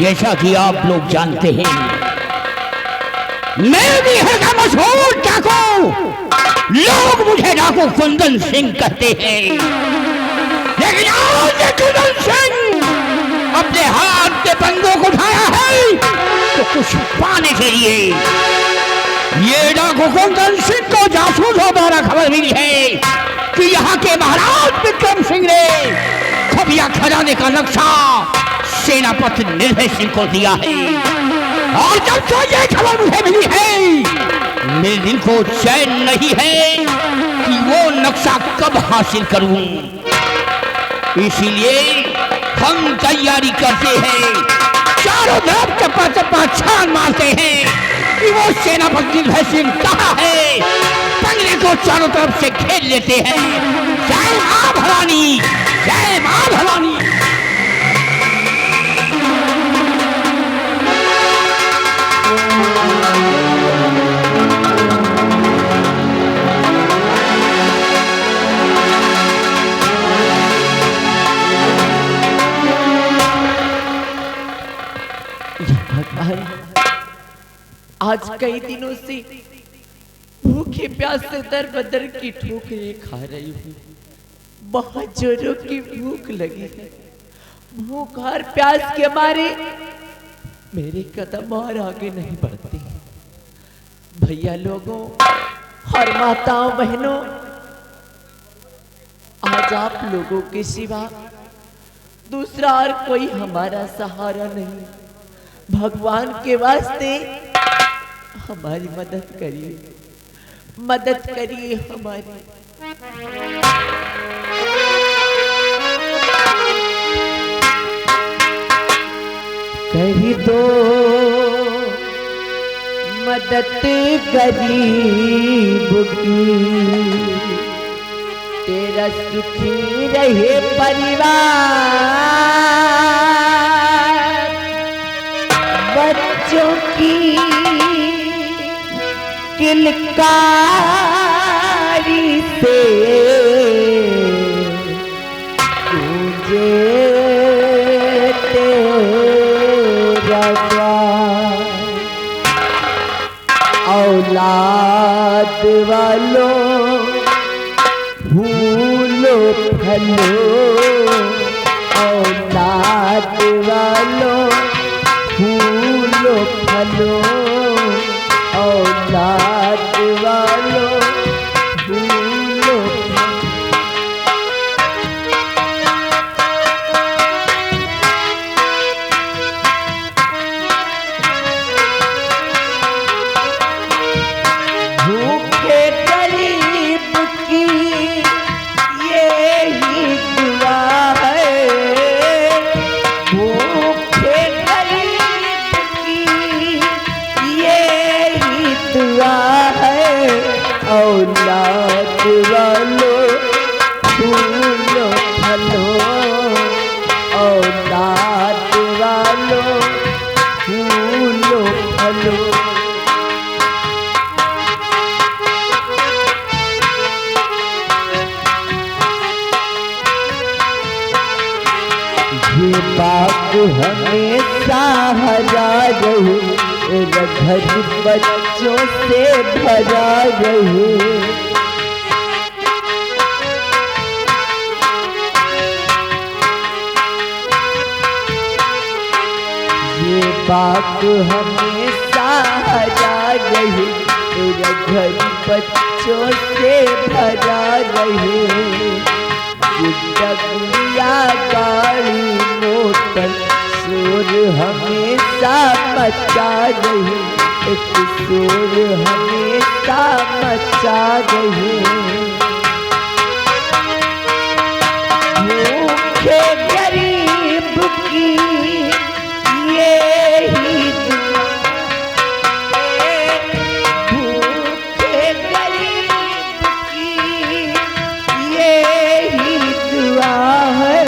जैसा कि आप लोग जानते हैं, मैं भी है मशहूर डाकू। लोग मुझे डाकू कुंदन सिंह कहते हैं, लेकिन आज कुंदन सिंह अपने हाथ के बंदूक उठाया है तो कुछ पाने के लिए। ये डाकू कुंदन सिंह को जासूसों द्वारा खबर मिली है कि यहाँ के महाराज विक्रम सिंह ने खबिया खजाने का नक्शा सेनापति निर्भय सिंह को दिया है। और जब से ये खबर मुझे मिली है, मेरे दिल को चैन नहीं है कि वो नक्शा कब हासिल करूं। इसीलिए हम तैयारी करते हैं, चारों तरफ चप्पा चप्पा छान मारते हैं कि वो सेनापति निर्भय सिंह कहाँ है। बंगले को चारों तरफ से घेर लेते हैं। जय मां भवानी, जय मां भवानी। आज कई दिनों से भूखे प्यास से दर बदर की ठोकरें खा रही हूँ। बहुत जोरों की भूख लगी है। भूख और प्यास के मारे मेरे कदम और आगे नहीं बढ़ते। भैया लोगों और माताओं बहनों, आज आप लोगों के सिवा दूसरा और कोई हमारा सहारा नहीं। भगवान के वास्ते हमारी मदद करिए, मदद करिए हमारी। कर दो मदद गरीब की, तेरा सुखी रहे परिवार। बच्चों की किलकारी से तुझे तेरा प्यार। औलाद वालों फूलो फलो, औलाद वालों फूलो फलो, औलाद वालों फूलो फलो। भूखे गरीब की यही दुआ है। भूखे गरीब की यही दुआ है। औलाद वालों फूलो फलो, औलाद वालों फूलो फलो। ये बात हमेशा हरा रहे, घर बच्चों से भरा रहे। ये बात हमेशा हरा रहे, घर बच्चों से भरा रहे। गुड़िया गाड़ी मोटर शोर हमेशा मचा रहे, एक शोर हमेशा मचा रहे। भूखे गरीब की यही दुआ है। भूखे गरीब की यही दुआ है।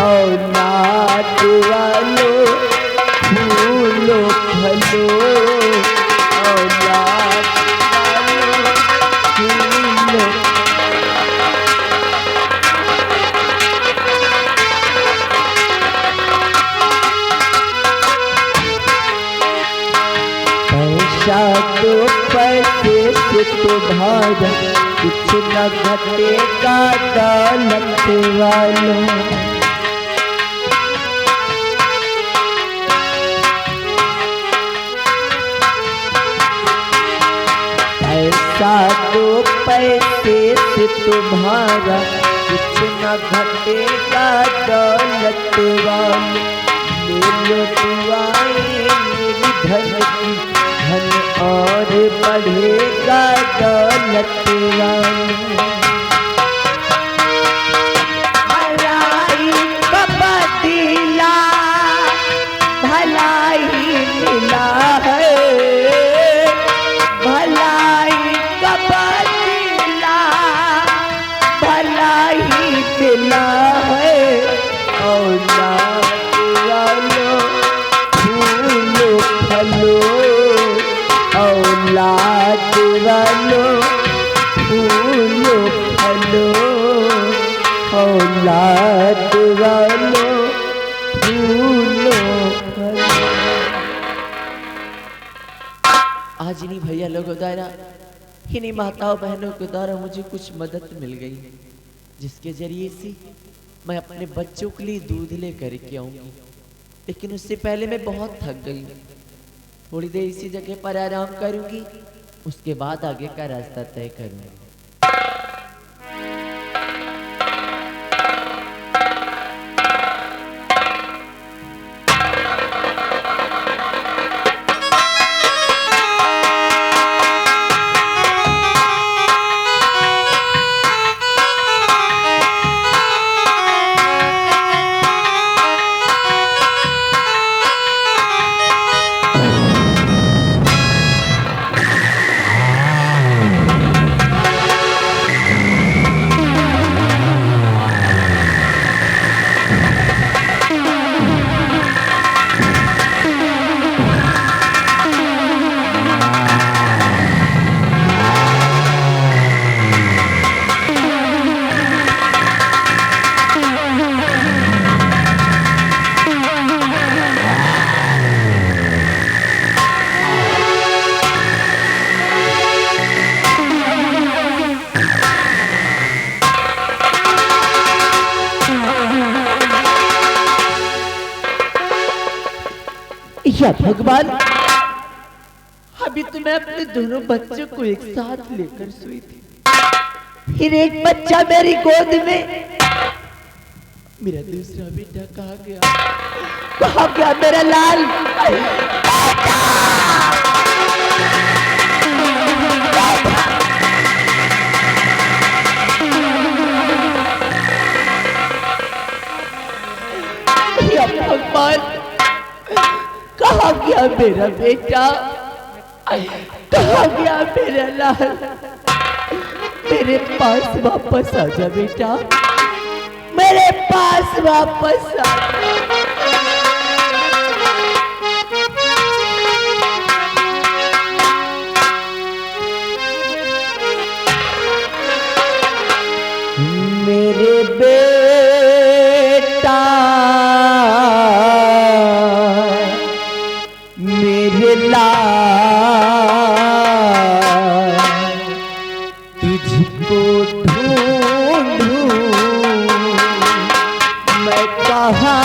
औलाद वालों फूलो फलो, औलाद वालों फूलो। पैसा तो पैसे से तुम्हारा कुछ न घटेगा दौलत वालों। पैसा तो पैसे से तुम्हारा कुछ न घटेगा दौलत वालों। ले लो दुआएं मेरी धन की, धन और बढ़ेगा दौलत वालों। भलाई का बदला भलाई मिला है, भलाई का बदला भलाई मिला है। औलाद वालों फूलो फलो, औलाद वालों फूलो फलो, औलाद वालों फूलो फलो। आज इन्हीं भैया लोगों द्वारा, इन्हीं माताओं बहनों के द्वारा मुझे कुछ मदद मिल गई, जिसके जरिए से मैं अपने बच्चों के लिए दूध ले करके आऊंगी। लेकिन उससे पहले मैं बहुत थक गई हूँ, थोड़ी देर इसी जगह पर आराम करूंगी, उसके बाद आगे का रास्ता तय करूंगी। या भगवान, अभी तो मैं अपने दोनों बच्चों को एक साथ लेकर सोई थी, फिर एक बच्चा मेरी गोद में। मेरा दूसरा बेटा कहाँ गया? कहाँ गया मेरा लाल? या भगवान, कहाँ गया मेरा बेटा? कहाँ गया मेरा लाल? मेरे पास वापस आ जा बेटा, मेरे पास वापस आ जा। मेरे बेटा, मेरे लाल, तुझको ढूंढूं मैं कहाँ,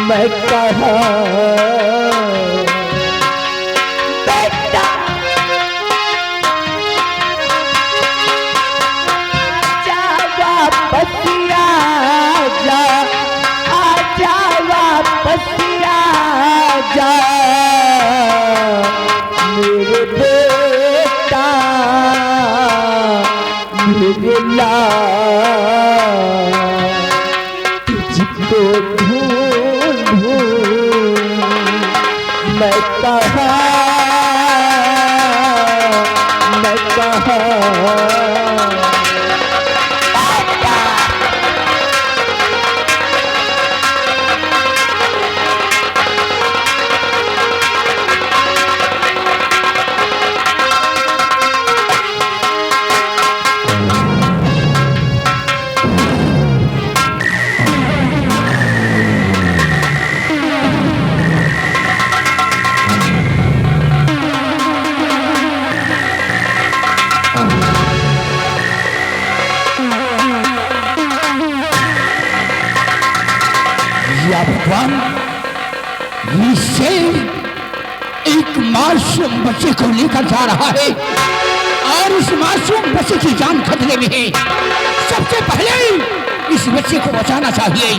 मैं कहाँ। बेटा आजा वापस आजा, आजा वापस आजा मेरे बेटा, मेरे लाल। या भगवान, ये शेर एक मासूम बच्चे को लेकर जा रहा है और उस मासूम बच्चे की जान खतरे में है। सबसे पहले इस बच्चे को बचाना चाहिए।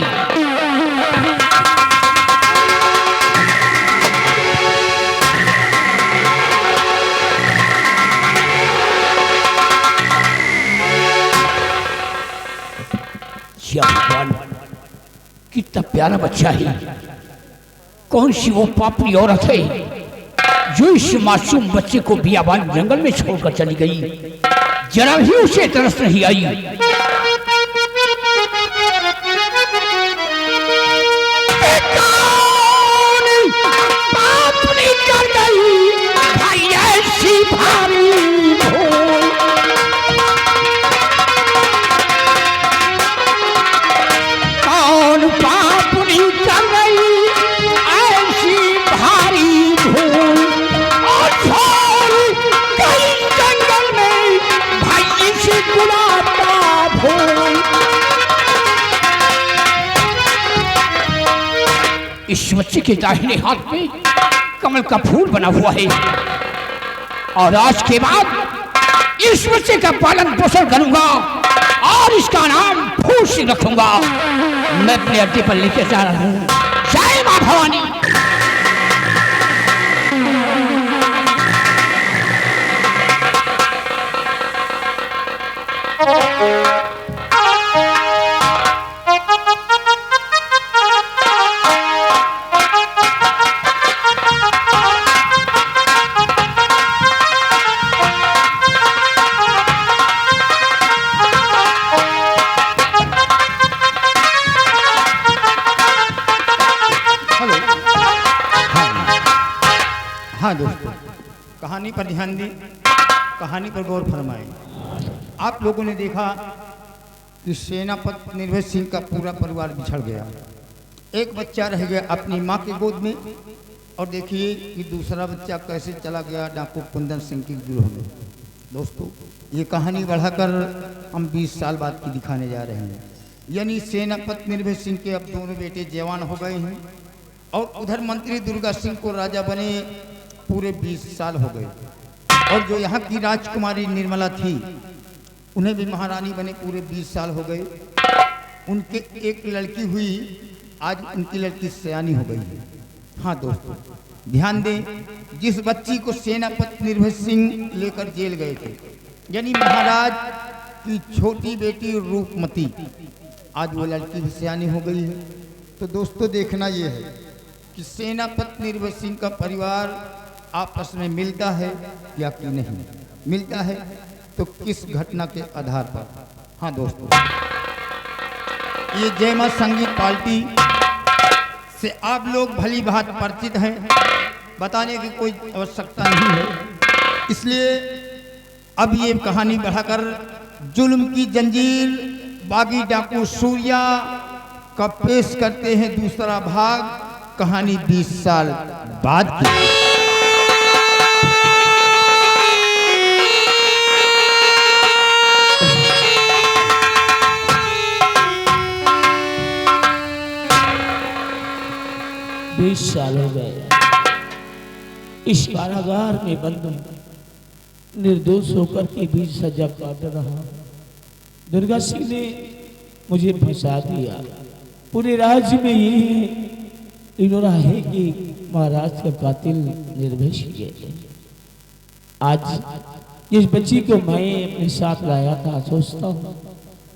भगवान, कितना प्यारा बच्चा है। कौन सी वो पापी औरत है जो इस मासूम बच्चे को बियाबान जंगल में छोड़कर चली गई? जरा भी उसे तरस नहीं आई। पापनी कर गई भाई ऐसी भारी भूल। कौन पापनी कर गई ऐसी भारी भूल और छोड़ गई जंगल में भाई इसी गुलाब का फूल। इस बच्चे के दाहिने हाथ में कमल का फूल बना हुआ है और आज के बाद इस बच्चे का पालन पोषण करूंगा और इसका नाम फूल सिंह रखूंगा। मैं अपने अड्डे पर लेके जा रहा हूं। जय मां भवानी। हाँ दोस्तों, कहानी पर ध्यान दें, कहानी पर गौर फरमाएं। आप लोगों ने देखा कि सेनापति निर्भय सिंह का पूरा परिवार बिछड़ गया। एक बच्चा रह गया अपनी माँ की गोद में और देखिए कि दूसरा बच्चा कैसे चला गया डाकू कुंदन सिंह की गिरोह में। दोस्तों, ये कहानी बढ़ाकर हम 20 साल बाद की दिखाने जा रहे हैं। यानी सेनापति निर्भय सिंह के अब दोनों बेटे जवान हो गए हैं और उधर मंत्री दुर्गा सिंह को राजा बने पूरे 20 साल हो गए। और जो यहाँ की राजकुमारी निर्मला थी उन्हें भी महारानी बने पूरे 20 साल हो गए। उनके एक लड़की हुई, आज उनकी लड़की सयानी हो गई है। हाँ दोस्तों, ध्यान दें, जिस बच्ची को सेनापति निर्भय सिंह लेकर जेल गए थे, यानी महाराज की छोटी बेटी रूपमती, आज वो लड़की भी सयानी हो गई है। तो दोस्तों, देखना ये है कि सेनापति निर्भय सिंह का परिवार आपस में मिलता है या कि नहीं मिलता है, तो किस घटना के आधार पर। हाँ दोस्तों, ये जय मां संगीत पार्टी से आप लोग भली भांति परिचित हैं, बताने की कोई आवश्यकता नहीं है। इसलिए अब ये कहानी बढ़ाकर जुल्म की जंजीर बागी डाकू सूर्या का पेश करते हैं दूसरा भाग, कहानी 20 साल बाद की। बीस साल हो गए इस कारागार में बंद निर्दोष होकर के भी सजा काट रहा। दुर्गा सिंह ने मुझे फंसा दिया। पूरे राज्य में ये इनोरा है कि महाराज का कातिल निर्भय सिंह है। आज इस बच्ची को मैं अपने साथ लाया था, सोचता हूँ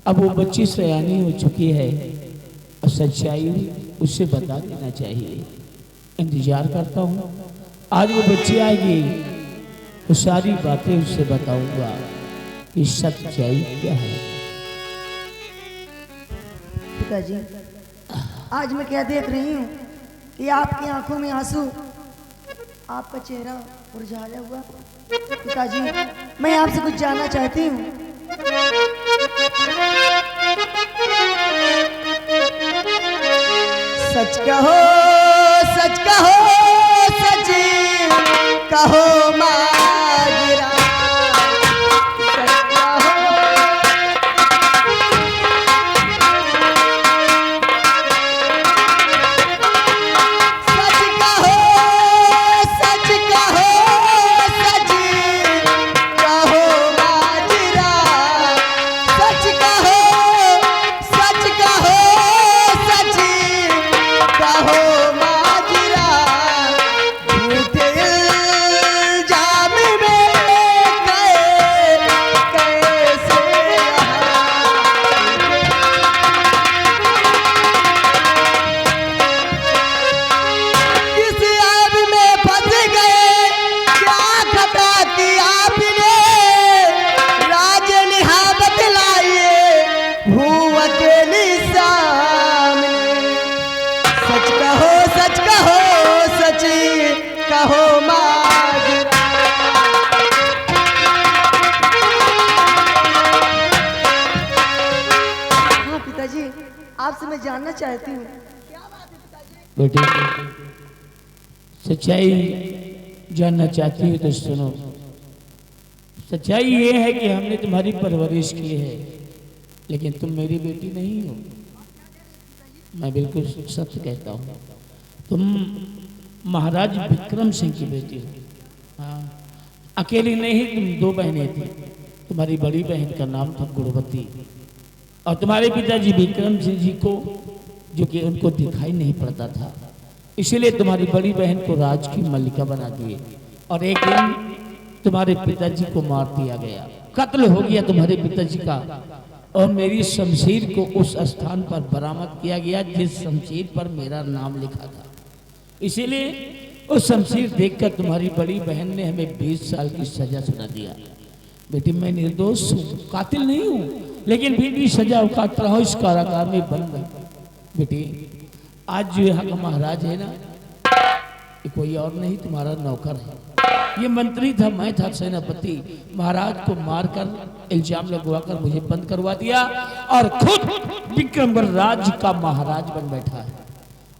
अब वो बच्ची सयानी हो चुकी है और सच्चाई उससे बता देना चाहिए। इंतजार करता हूँ, आज वो बच्ची आएगी तो सारी बातें उससे बताऊंगा कि सच्चाई क्या है। पिताजी, आज मैं क्या देख रही हूँ कि आपकी आंखों में आंसू, आपका चेहरा मुरझाया हुआ। पिताजी, मैं आपसे कुछ जानना चाहती हूँ। सच कहो, सच कहो, सच कहो माजरा, सच कहो। पिताजी आपसे मैं जानना चाहती हूँ। बेटे, सच्चाई जानना चाहती हो तो सुनो। सच्चाई ये है कि हमने तुम्हारी परवरिश की है, लेकिन तुम मेरी बेटी नहीं हो। मैं बिल्कुल सत्य कहता हूँ, तुम महाराज विक्रम सिंह की बेटी हो। हाँ, अकेली नहीं, तुम दो बहनें थी। तुम्हारी बड़ी बहन का नाम था गुणवती, और तुम्हारे पिताजी विक्रम सिंह जी को, जो कि उनको दिखाई नहीं पड़ता था, इसीलिए तुम्हारी बड़ी बहन को राज की मल्लिका बना दिए। और एक दिन तुम्हारे पिताजी को मार दिया गया, कत्ल हो गया तुम्हारे पिताजी का, और मेरी शमशीर को उस स्थान पर बरामद किया गया जिस शमशीर पर मेरा नाम लिखा था। इसीलिए उस शमशीर देखकर तुम्हारी बड़ी बहन ने हमें 20 साल की सजा सुना दिया। बेटी, मैं निर्दोष हूँ, कातिल नहीं हूँ, लेकिन फिर भी सजा काट रहा हूँ, इस कारागार में बंद है। बेटी, आज जो यहाँ का महाराज है ना, ये कोई और नहीं, तुम्हारा नौकर है। ये मंत्री था, मैं था सेनापति। महाराज को मारकर इल्जाम लगवाकर मुझे बंद करवा दिया, और खुद विक्रमगढ़ राज्य का महाराज बन बैठा है।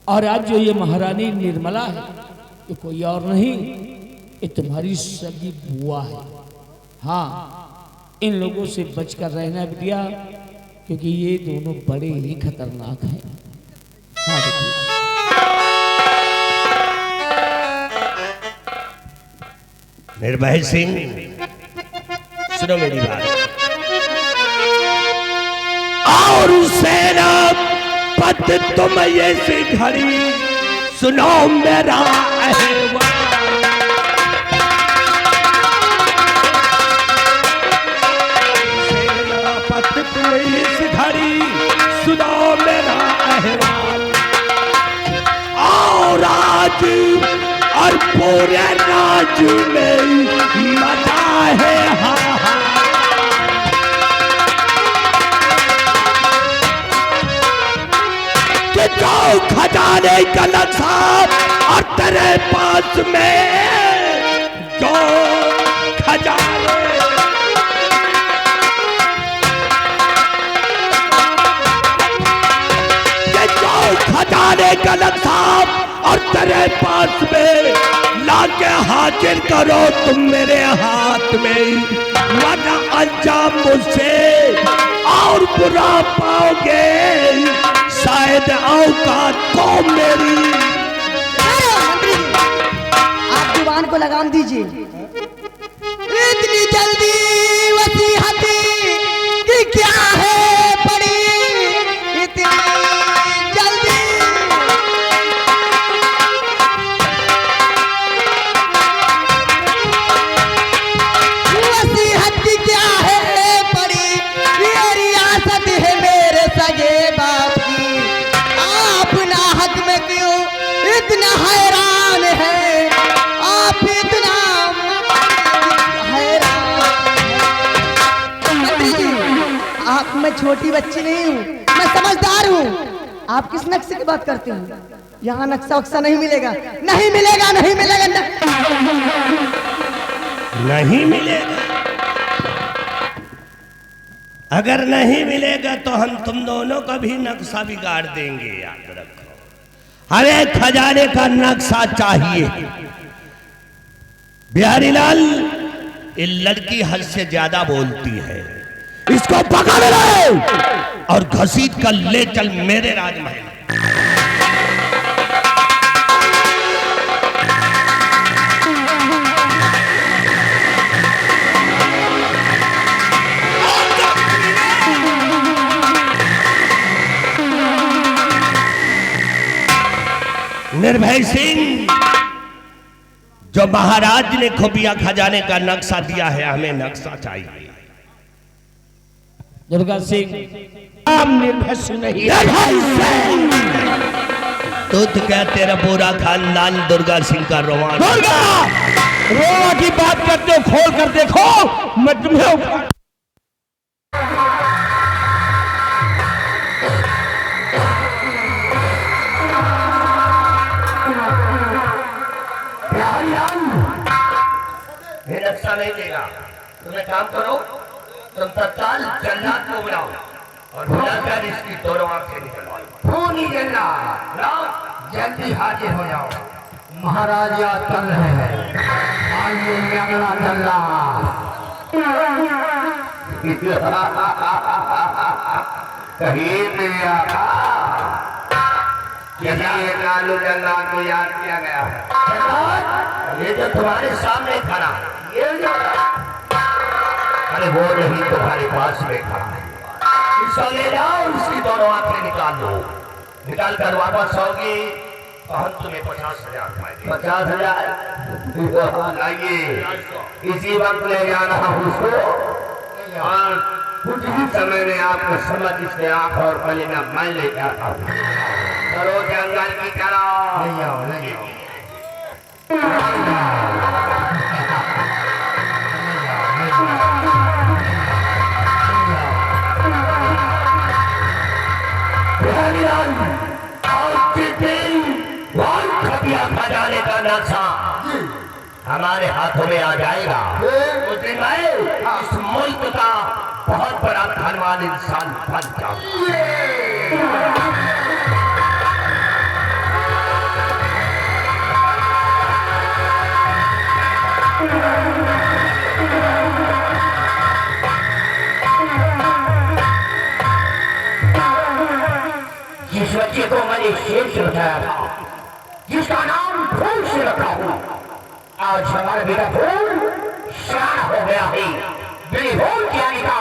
और आज जो ये महारानी निर्मला है, ये कोई और नहीं, ये तुम्हारी सगी बुआ है। हाँ, इन लोगों से बचकर रहना बिटिया, क्योंकि ये दोनों बड़े ही खतरनाक हैं। हाँ बेटी। निर्भय सिंह, सुनो मेरी बात। और सेनापति तुम ये सी घड़ी सुनो मेरा अहवाल। सेनापति तुम इस घड़ी सुनो मेरा अहवाल। और आज और पूरे राज्य में मचा है हाहाकार। कि जो खजाने का नक्शा और तेरे पास में जो खजाने, कि जो खजाने का नक्शा और तेरे पास में लाके हाजिर करो तुम मेरे हाथ में, वरना अंजाम मुझसे और बुरा पाओगे। शायद औकात को मेरी। मंत्री जी, आप जुबान को लगाम दीजिए। इतनी जल्दी वसीयत की क्या है पड़ी, इतनी जल्दी। वसीयत की क्या है पड़ी, ये रियासत है मेरे सगे बाप की। आप ना हक में क्यों इतना हैरान है, आप इतना हैरान हैं। मंत्री जी, आप, मैं छोटी बच्ची नहीं हूँ, मैं समझदार हूँ। आप किस नक्शे की बात करते हैं? यहाँ नक्शा वक्शा नहीं मिलेगा, नहीं मिलेगा, नहीं मिलेगा, नहीं मिलेगा। अगर नहीं मिलेगा तो हम तुम दोनों का भी नक्शा बिगाड़ देंगे, याद रखो। हमें खजाने का नक्शा चाहिए। बिहारी लाल, ये लड़की हद से ज्यादा बोलती है, इसको पकड़ ले और घसीट कर ले चल मेरे राजमहल। निर्भय सिंह, जो महाराज ने खुफिया खजाने का नक्शा दिया है, हमें नक्शा चाहिए। दुर्गा सिंह, नाम निर्भय सिंह नहीं, निर्भय सिंह। तू तो क्या, तेरा पूरा खानदान दुर्गा सिंह का रोमान। दुर्गा, रोमा की बात करते हो, खोल कर देखो, मैं तुम्हें नक्शा नहीं देगा। तुम एक काम करो, तुम तत्काल जल्लाद को बुलाओ और बुलाकर इसकी दोनों आंखें निकलवाई। खूनी जल्ला जल्दी हाजिर हो जाओ, महाराजा चल रहे हैं। आइए अगला जल्ला। कहीं नहीं आका, ये लालू जल्ला को याद किया गया है। ये जो तुम्हारे सामने खड़ा है, ये जो, अरे वो नहीं तुम्हारे पास में खड़ा है। इसको ले जाओ, इसकी दोनों आंखें निकाल लो। निकाल कर वापस आओगी तो हम तुम्हें 50,000 पाएंगे। 50,000 लाइए, इसी वक्त ले जाना उसको, और कुछ ही समय में आपको समझ इसके आंख और गले में मैं ले जाता हूँ। करो जंगल की तरह। ले जाओ, ले जाओ। खजाने का नक्शा हमारे हाथों में आ जाएगा। उस दिन मैं इस मुल्क का बहुत बड़ा धनवान इंसान बन जाऊंगा। जिस बच्चे को मैंने शेर से बताया था, जिसका नाम फूल से रखा हूँ, आज हमारा बेटा फूल शान हो गया है। मेरी फूल के आने का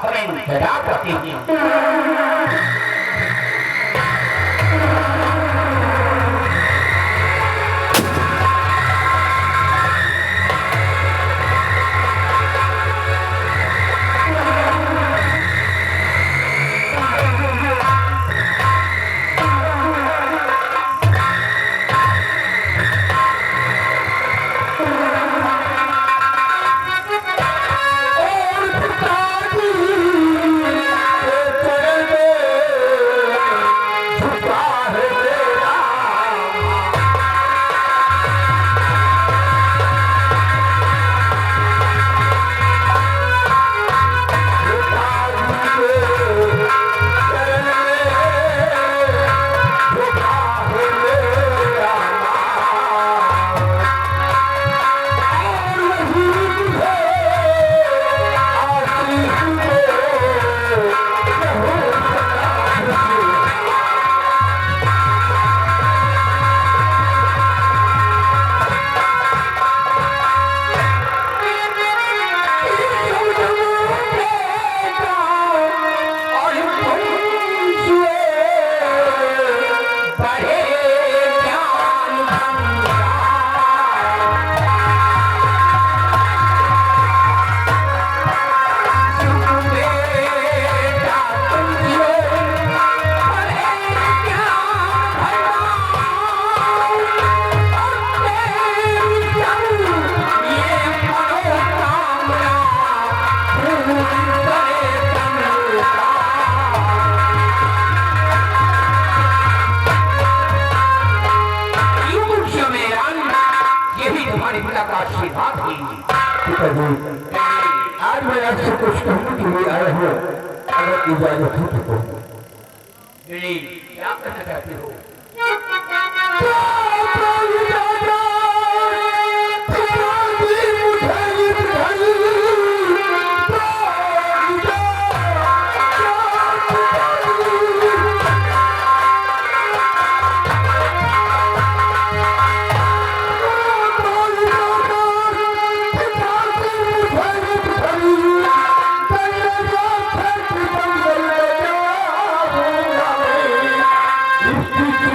हमें इंतजार करती हूँ। आज मैं आपसे कुछ कहने के लिए आया हूँ, अगर इजाजत हो तो। क्या कहना चाहती हो? Thank you.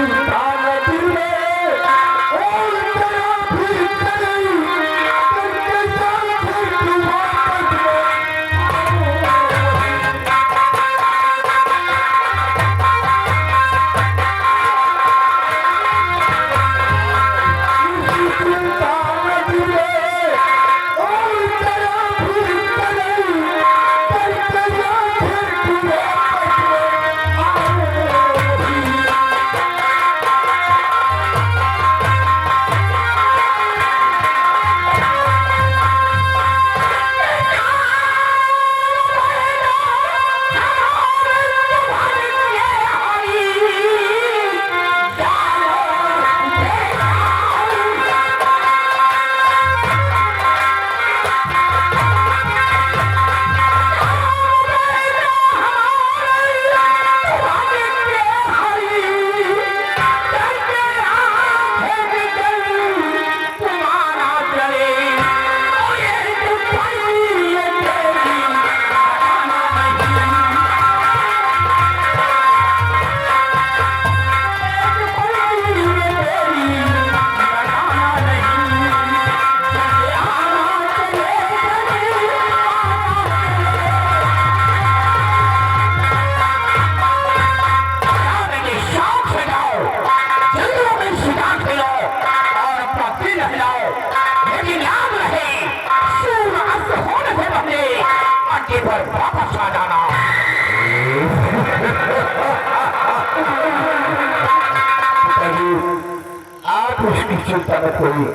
चिंता मत करिए,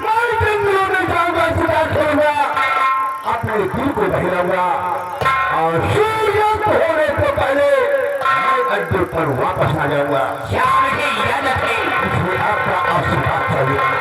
मैं जंगलों में जाऊंगा, शिकार करूंगा, अपने दिल को बहलाऊंगा और सूर्यास्त होने से पहले मैं अड्डे पर वापस आ जाऊंगा। श्याम की इजाजत है, मुझे आपका आशीर्वाद चाहिए।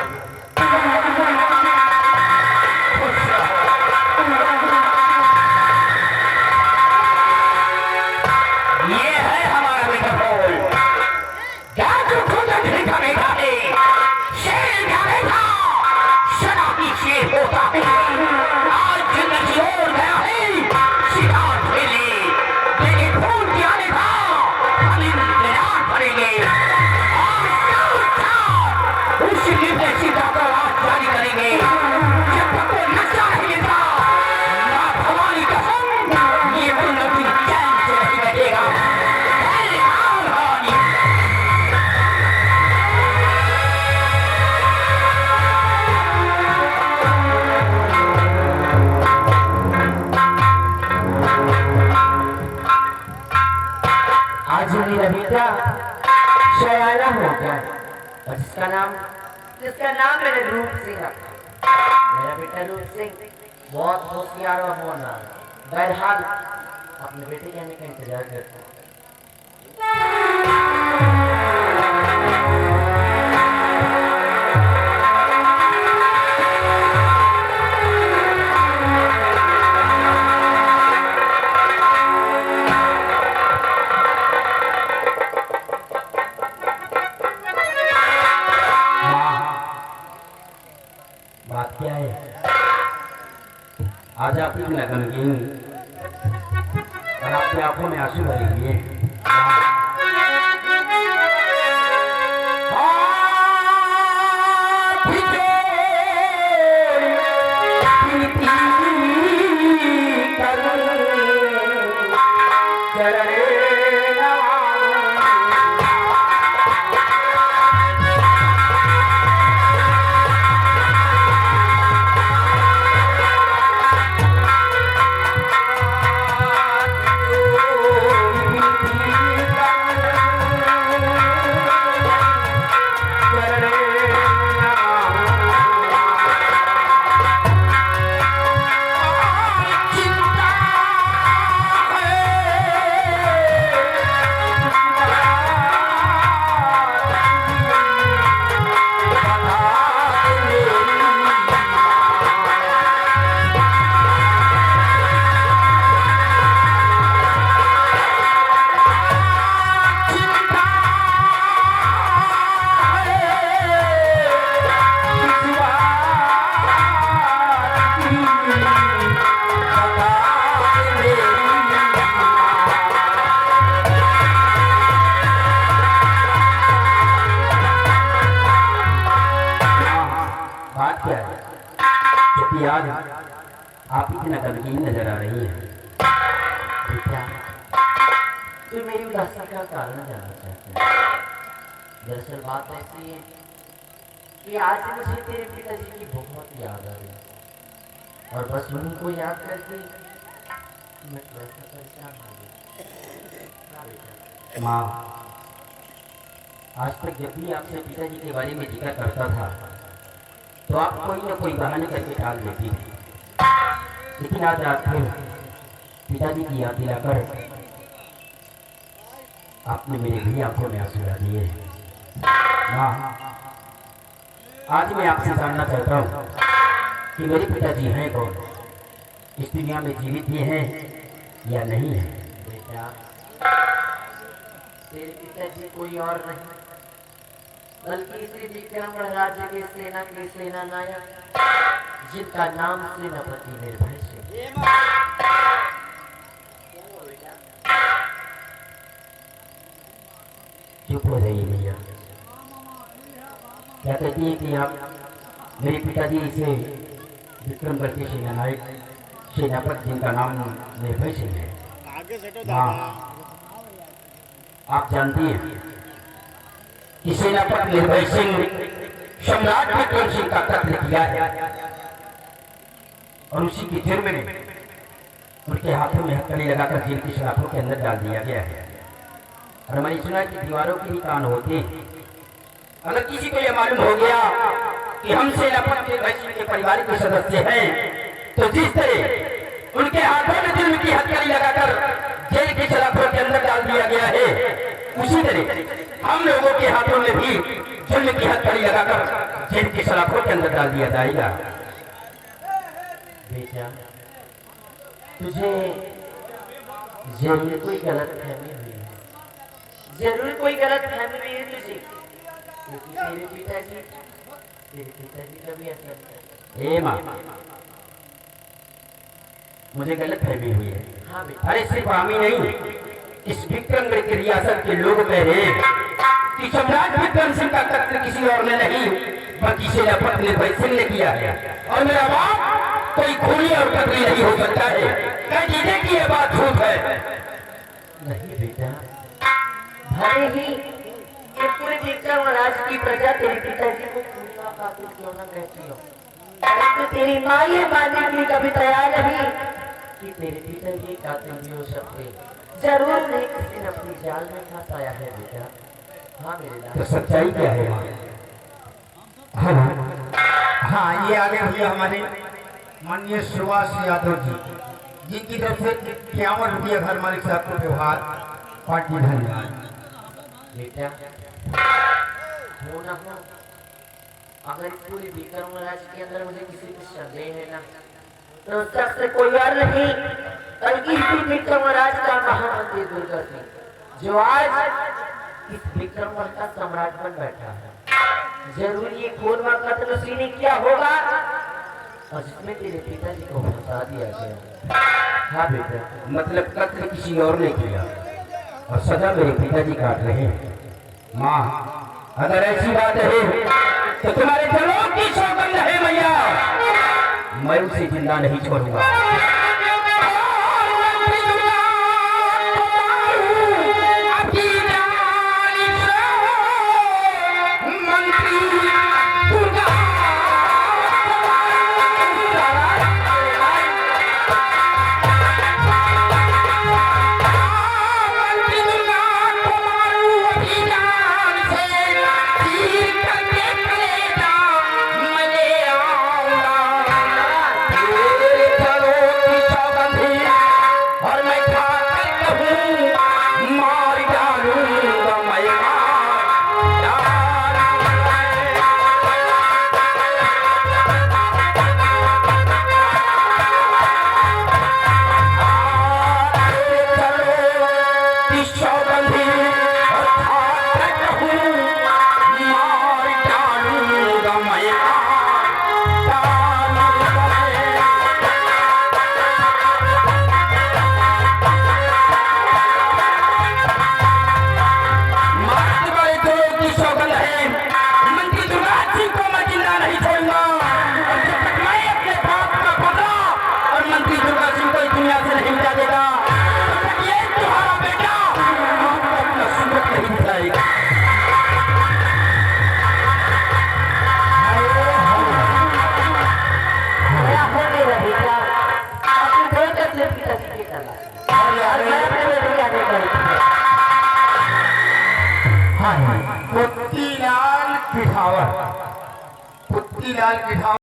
शयाना हो गया और जिसका नाम मेरे रूप सिंह रखा। मेरा बेटा रूप सिंह बहुत होशियार और होनहार, बहरहाल अपने बेटे के आने का इंतजार करता है। आज आप इतना गमगीन और आपकी आंखों में आंसू भरे हुए हैं। आज आप इतना गमगीन नजर आ रही है। बेटा, तू मेरी उदासी का कारण जानना चाहता है। दरअसल बात ऐसी है कि आज मुझे तेरे पिताजी की बहुत याद आ रही और बस उन्हीं को याद करके मैं थोड़ा-सा परेशान हो गया। माँ, आज तक जब भी आपसे पिताजी के बारे में जिक्र करता था तो आप कोई न कोई बहाने करके टाल देती थी, लेकिन आज रात फिर पिताजी की याद दिलाकर आपने मेरी भी आंखों में आंसू ला दिए। माँ, आज मैं आपसे जानना चाहता हूँ कि मेरे पिताजी हैं कौन, इस दुनिया में जीवित भी हैं या नहीं है। बेटा, तेरे पिताजी कोई और नहीं बल्कि श्री विक्रमगढ़ राज्य के सेना के सेना नायक जिनका नाम सेनापति निर्भय सिंह। चुप हो जाइए भैया, क्या कहती है कि आप मेरे पिताजी से विक्रमगढ़ के सेना नायक सेनापति जिनका नाम निर्भय सिंह है। हाँ, आप जानती हैं कि सेनापति निर्भय सिंह सम्राट विक्रम सिंह का कत्ल किया है और उसी के जुर्म में उनके हाथों में हथकड़ी लगाकर जेल की सलाखों के अंदर डाल दिया गया है। और मैंने सुना कि दीवारों के भी कान होते हैं, अगर किसी को यह मालूम हो गया कि हम सेनापति वैश्य के परिवार के सदस्य हैं, तो जिस तरह उनके हाथों में जुल्म की हथकड़ी लगाकर जेल की सलाखों के अंदर डाल दिया गया है, उसी तरह हम लोगों के हाथों में भी जुल्म की हथकड़ी लगाकर जेल की सलाखों के अंदर डाल दिया जाएगा। बेटा, तुझे जरूर कोई गलत फहमी हुई है, जरूर कोई गलत फहमी हुई है तुझे, क्योंकि तेरे पिताजी का भी ऐसा ए माँ, मुझे गलत फहमी हुई है। हाँ बेटा। अरे सिर्फ आमी नहीं, इस विक्रमगढ़ की रियासत के लोग कह रहे हैं कि सम्राट विक्रम सिंह का कत्ल किसी और ने नहीं बल्कि सेनापति निर्भय सिंह ने किया है, और मेरा बाप कोई खूनी और कत्ल नहीं हो सकता है। क्या जीने की यह बात झूठ है? नहीं बेटा, भले ही ये पूरे विक्रम राज की प्रजा तेरे पिताजी को खूनी और कातिल क्यों न कहती हो, परंतु तेरी माँ ये मानने के लिए कभी तैयार नहीं कि तेरे पिताजी कातिल भी हो सकते। जरूर नहीं किसी ने अपनी जाल में फंसाया है बेटा। हाँ मेरे लाल। तो सच्चाई क्या है माँ? हाँ, ये आगे भैया हमारे माननीय सुभाष यादव जी, जिनकी तरफ से 51 रुपया घर मालिक साहब को व्यवहार पार्टी धन्यवाद। बेटा, हो ना हो, अगर इस पूरी विक्रम राज के अंदर मुझे किसी को संदेह है ना, तो उस शख्स से कोई और नहीं बल्कि इसी विक्रम राज का महामंत्री दुर्गा सिंह, जो आज इस विक्रमगढ़ का सम्राट बन बैठा है। जरूर ये खून व कत्ल उसी ने किया होगा और जिसमें तेरे पिताजी को फंसा दिया गया। हाँ बेटा। मतलब कत्ल किसी और ने किया और सजा मेरे पिताजी काट रहे हैं। माँ, अगर ऐसी बात है तो तुम्हारे जलों की सौगंध है मैया, मैं उसे जिंदा नहीं छोड़ूंगा। पुत्तीलाल पिठावर, पुत्तीलाल पिठावर।